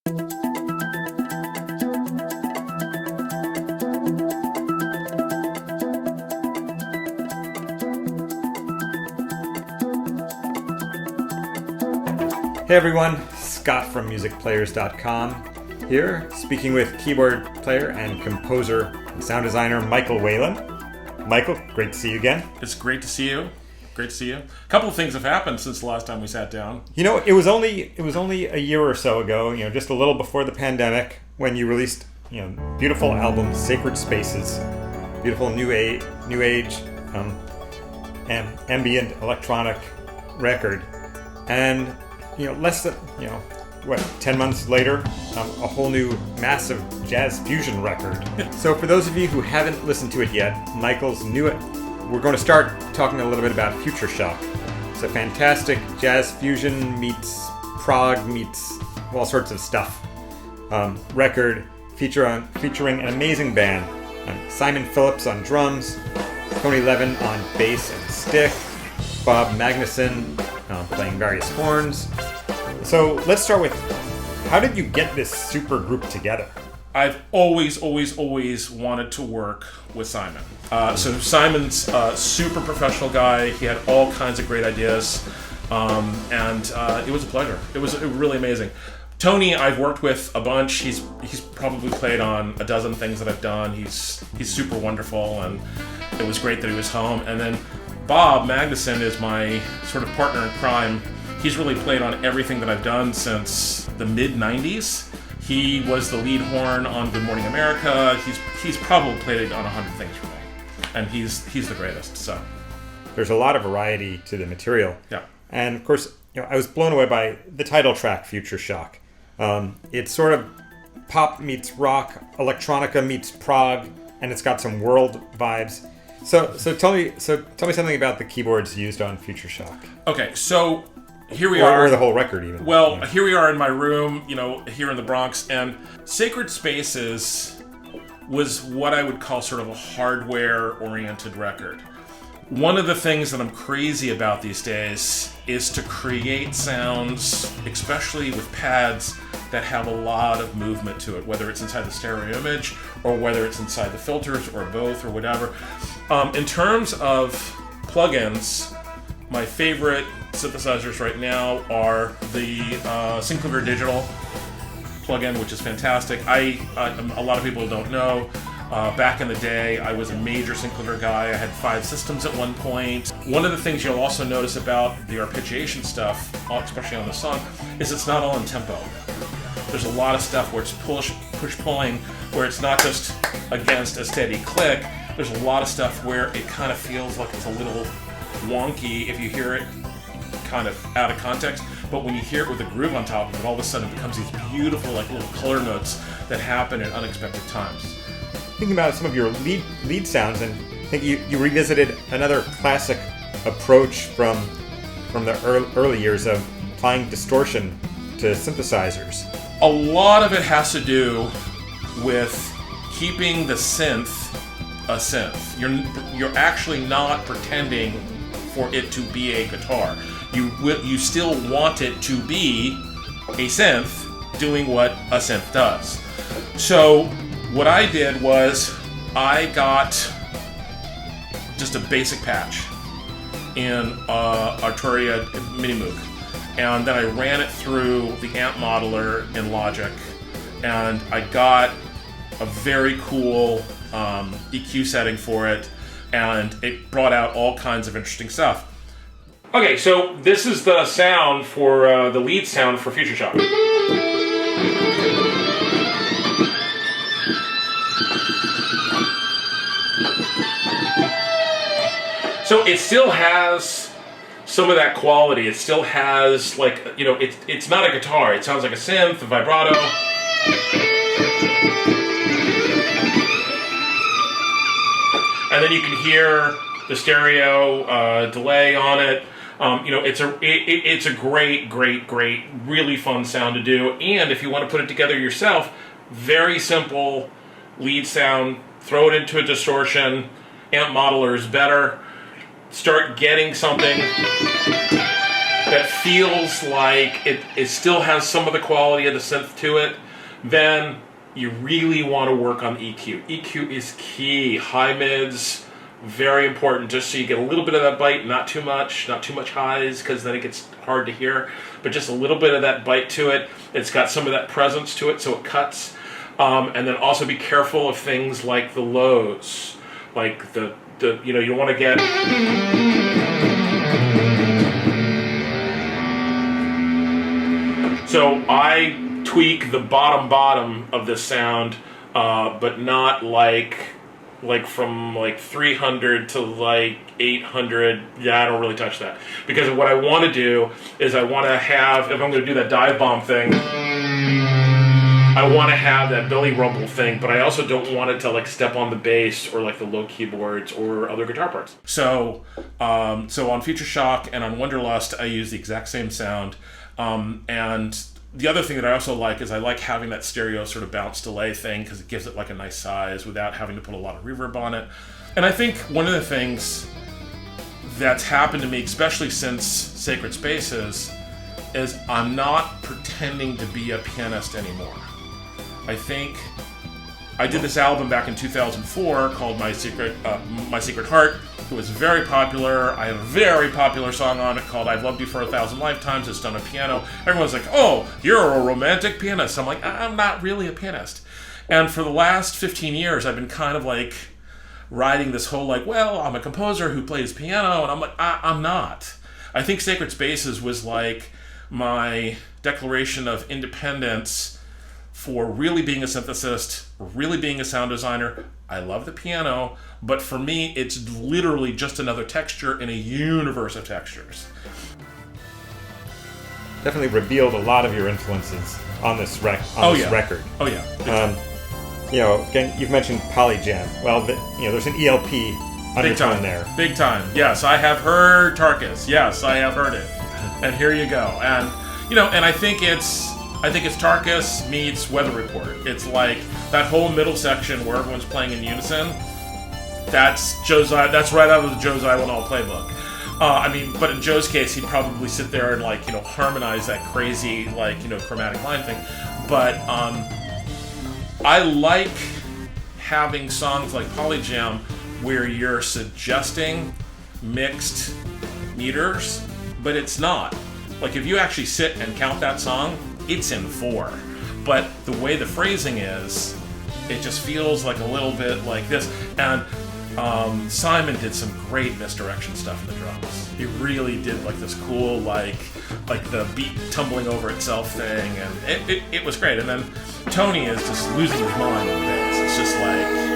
Hey everyone, Scott from musicplayers.com here, speaking with keyboard player and composer and sound designer Michael Whalen. Michael, great to see you again. It's great to see you. Great to see you. A couple of things have happened since the last time we sat down. You know, it was only a year or so ago, just a little before the pandemic, when you released, beautiful album Sacred Spaces, beautiful new age, ambient electronic record, and less than 10 months later, a whole new massive jazz fusion record. So for those of you who haven't listened to it yet, Michael's we're going to start talking a little bit about Future Shock. It's a fantastic jazz fusion meets prog meets all sorts of stuff record featuring an amazing band. Simon Phillips on drums, Tony Levin on bass and stick, Bob Magnuson playing various horns. So let's start with, how did you get this super group together? I've always wanted to work with Simon. So Simon's a super professional guy. He had all kinds of great ideas, and it was a pleasure. It was really amazing. Tony, I've worked with a bunch. He's probably played on a dozen things that I've done. He's super wonderful, and it was great that he was home. And then Bob Magnuson is my sort of partner in crime. He's really played on everything that I've done since the mid-90s. He was the lead horn on Good Morning America. He's probably played on 100 things for me. And he's the greatest, so. There's a lot of variety to the material. Yeah. And of course, I was blown away by the title track, Future Shock. It's sort of pop meets rock, electronica meets prog, and it's got some world vibes. So tell me something about the keyboards used on Future Shock. Okay, so here we are. Or the whole record, even. Well, here we are in my room, here in the Bronx, and Sacred Spaces was what I would call sort of a hardware-oriented record. One of the things that I'm crazy about these days is to create sounds, especially with pads, that have a lot of movement to it, whether it's inside the stereo image or whether it's inside the filters or both or whatever. In terms of plugins, my favorite synthesizers right now are the Synclavier Digital plugin, which is fantastic. A lot of people don't know. Back in the day, I was a major Synclavier guy. I had 5 systems at one point. One of the things you'll also notice about the arpeggiation stuff, especially on the song, is it's not all in tempo. There's a lot of stuff where it's push-pulling, where it's not just against a steady click. There's a lot of stuff where it kind of feels like it's a little wonky if you hear it kind of out of context, but when you hear it with a groove on top of it, all of a sudden it becomes these beautiful little color notes that happen at unexpected times. Thinking about some of your lead sounds, and I think you revisited another classic approach from the early years of applying distortion to synthesizers. A lot of it has to do with keeping the synth a synth. You're actually not pretending for it to be a guitar. You still want it to be a synth doing what a synth does. So what I did was I got just a basic patch in Arturia Minimoog, and then I ran it through the amp modeler in Logic, and I got a very cool EQ setting for it, and it brought out all kinds of interesting stuff. Okay, so this is the sound for the lead sound for Future Shock. So it still has some of that quality. It still has, it's not a guitar. It sounds like a synth, a vibrato. And then you can hear the stereo delay on it. It's a great, really fun sound to do. And if you want to put it together yourself, very simple lead sound. Throw it into a distortion. Amp modeler is better. Start getting something that feels like it still has some of the quality of the synth to it, then you really want to work on EQ. EQ is key. High mids, very important, just so you get a little bit of that bite, not too much highs, because then it gets hard to hear, but just a little bit of that bite to it. It's got some of that presence to it, so it cuts. And then also be careful of things like the lows, like the you know, you don't want to get. So I tweak the bottom of this sound, but not like from like 300 to like 800. Yeah, I don't really touch that, because what I want to do is I want to have, if I'm going to do that dive bomb thing, I want to have that belly rumble thing, but I also don't want it to like step on the bass or like the low keyboards or other guitar parts. So on Future Shock and on Wonderlust, I use the exact same sound. And the other thing that I also like is I like having that stereo sort of bounce delay thing, because it gives it like a nice size without having to put a lot of reverb on it. And I think one of the things that's happened to me, especially since Sacred Spaces, is I'm not pretending to be a pianist anymore. I think I did this album back in 2004 called My Secret Heart. It was very popular. I had a very popular song on it called I've Loved You for 1,000 Lifetimes. It's done on piano. Everyone's like, oh, you're a romantic pianist. I'm like, I'm not really a pianist. And for the last 15 years, I've been kind of like riding this whole like, well, I'm a composer who plays piano. And I'm like, I'm not. I think Sacred Spaces was like my declaration of independence for really being a synthesist, really being a sound designer. I love the piano, but for me, it's literally just another texture in a universe of textures. Definitely revealed a lot of your influences on this record. Oh yeah. You know, again, you've mentioned Polyjam. Well, there's an ELP undertone there. Big time. Yes, I have heard Tarkus. Yes, I have heard it. And here you go. And and I think it's Tarkus meets Weather Report. It's like that whole middle section where everyone's playing in unison. That's right out of the Joe Zawinul playbook. But in Joe's case, he'd probably sit there and harmonize that crazy chromatic line thing. But I like having songs like Polyjam where you're suggesting mixed meters, but it's not. Like if you actually sit and count that song, it's in 4. But the way the phrasing is, it just feels like a little bit like this. And Simon did some great misdirection stuff in the drums. He really did like this cool like the beat tumbling over itself thing, and it was great. And then Tony is just losing his mind on the bass. It's just like.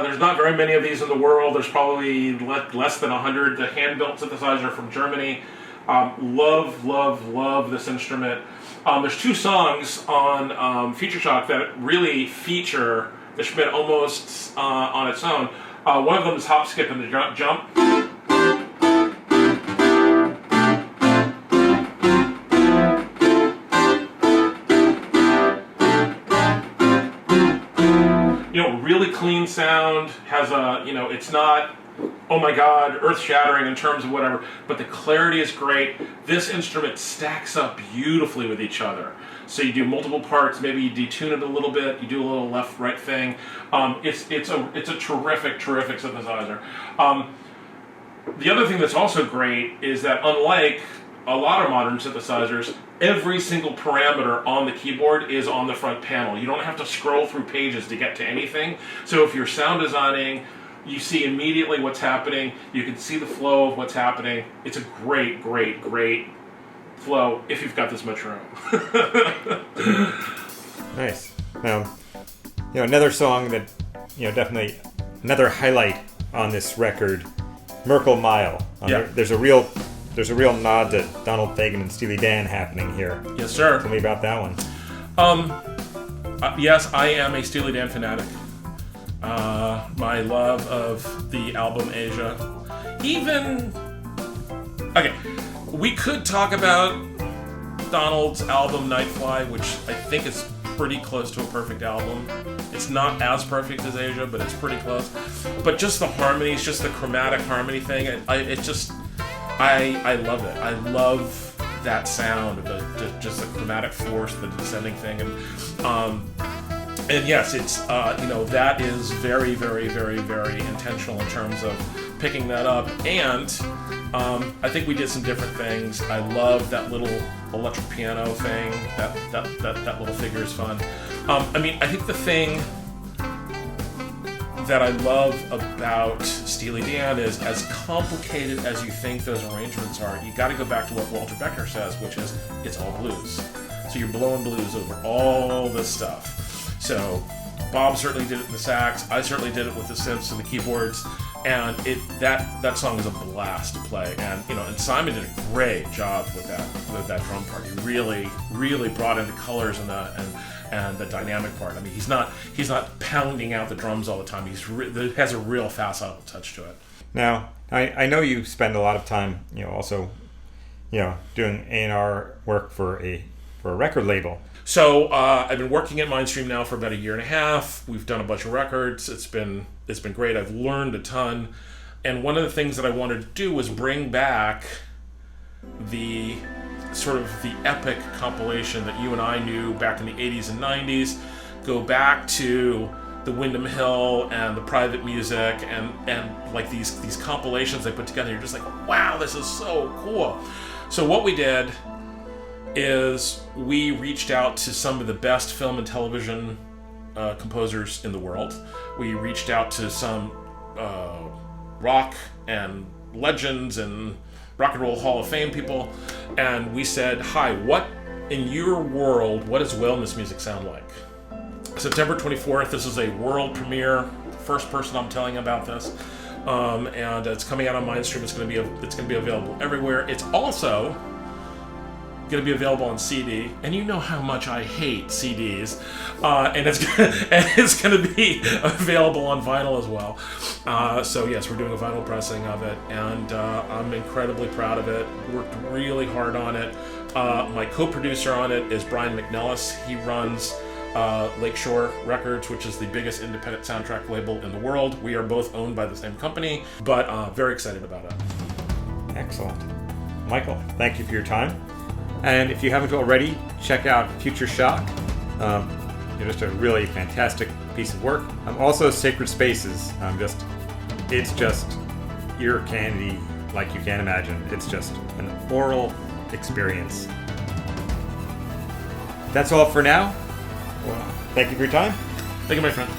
There's not very many of these in the world. There's probably less than 100. The hand-built synthesizer from Germany. Love this instrument. There's 2 songs on Future Shock that really feature the Schmidt almost on its own. One of them is Hop, Skip, and the Jump. Really clean sound, has a, it's not, oh my god, earth-shattering in terms of whatever, but the clarity is great. This instrument stacks up beautifully with each other. So you do multiple parts, maybe you detune it a little bit, you do a little left-right thing. It's a terrific synthesizer. The other thing that's also great is that unlike a lot of modern synthesizers, every single parameter on the keyboard is on the front panel. You don't have to scroll through pages to get to anything. So if you're sound designing, you see immediately what's happening. You can see the flow of what's happening. It's a great, great, great flow if you've got this much room. Nice. Now, another song that, definitely another highlight on this record, Merkle Mile. Yeah. There's a real nod to Donald Fagen and Steely Dan happening here. Yes, sir. Tell me about that one. Yes, I am a Steely Dan fanatic. My love of the album Asia. Okay, we could talk about Donald's album Nightfly, which I think is pretty close to a perfect album. It's not as perfect as Asia, but it's pretty close. But just the harmonies, just the chromatic harmony thing, I love it. I love that sound, just the chromatic force, the descending thing, and yes, it's that is very, very, very, very intentional in terms of picking that up, and I think we did some different things. I love that little electric piano thing. That little figure is fun. I think the thing that I love about Steely Dan is, as complicated as you think those arrangements are, you got to go back to what Walter Beckner says, which is it's all blues. So you're blowing blues over all this stuff. So Bob certainly did it in the sax. I certainly did it with the synths and the keyboards, and that song is a blast to play. And Simon did a great job with that drum part. He really, really brought in the colors and the dynamic part. He's not pounding out the drums all the time. He has a real facile touch to it. Now, I know you spend a lot of time, also, doing A&R work for a record label. So I've been working at Mindstream now for about a year and a half. We've done a bunch of records. It's been great. I've learned a ton. And one of the things that I wanted to do was bring back the sort of the epic compilation that you and I knew back in the 80s and 90s. Go back to the Windham Hill and the private music and like these compilations they put together. You're just like, wow, this is so cool. So what we did is we reached out to some of the best film and television composers in the world. We reached out to some rock and legends and rock and roll Hall of Fame people, and we said, hi, what in your world, what does wellness music sound like? September 24th, this is a world premiere, first person I'm telling about this, and it's coming out on Mindstream. It's going to be available everywhere. It's also going to be available on CD, and you know how much I hate CDs, and it's going to be available on vinyl as well. So yes, we're doing a vinyl pressing of it, and I'm incredibly proud of it. Worked really hard on it. My co-producer on it is Brian McNellis. He runs Lakeshore Records, which is the biggest independent soundtrack label in the world. We are both owned by the same company, but very excited about it. Excellent. Michael, thank you for your time. And if you haven't already, check out Future Shock. Just a really fantastic piece of work. Also Sacred Spaces. It's just ear candy like you can't imagine. It's just an oral experience. That's all for now. Well, thank you for your time. Thank you, my friend.